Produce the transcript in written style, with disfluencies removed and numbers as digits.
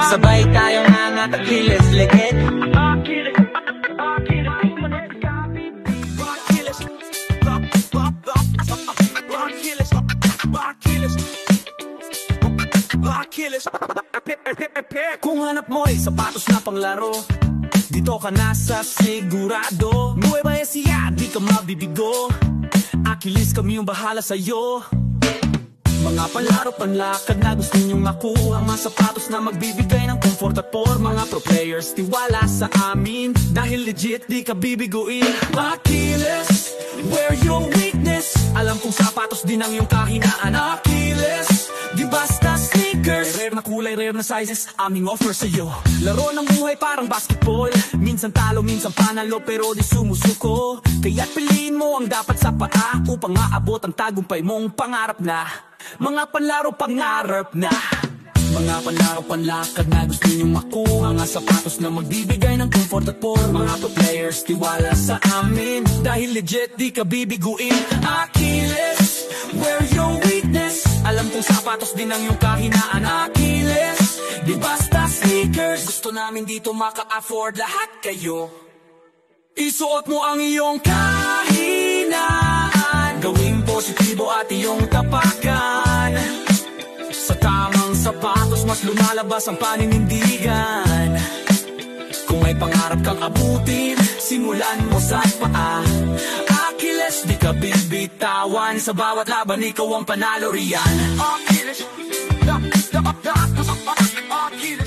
Sabay tayong angat Achilles legit. Kung hanap mo'y sapatos na panglaro, dito ka na sa sigurado. Nueva Ecija, di ka mabibigo. Achilles, kami yung bahala sa'yo. Mga panlaro, panlakad na gusto ninyong makuha. Mga sapatos na magbibigay ng comfort at for mga pro players, tiwala sa amin, dahil legit di ka bibiguin. Achilles, wear your weakness. Alam kong sapatos din ang iyong kahinaan. Achilles, di basta sneakers. Rare na kulay, rare na sizes, aming offer sa'yo. Laro ng buhay parang basketball, minsan talo, minsan panalo, pero di sumusuko. Kaya't piliin mo ang dapat sa paa, upang maabot ang tagumpay mong pangarap na. Mga panlaro, pangarap na. Mga panlaro, panlakad na gusto ninyong makuha. Mga sapatos na magbibigay ng comfort at for mga pro players, tiwala sa amin, dahil legit di ka bibiguin. Achilles, wear your weakness. Alam kong sapatos din ang iyong kahinaan. Achilles, di basta sneakers. Gusto namin dito maka-afford lahat kayo. Isuot mo ang iyong kahinaan, gawing positibo at iyong tapakan. Sa tamang sapatos mas lumalabas ang paninindigan. Kung may pangarap kang abutin, simulan mo sa paa. Achilles, di ka bibitawan. Sa bawat laban, ikaw ang panalo riyan. Achilles, Achilles.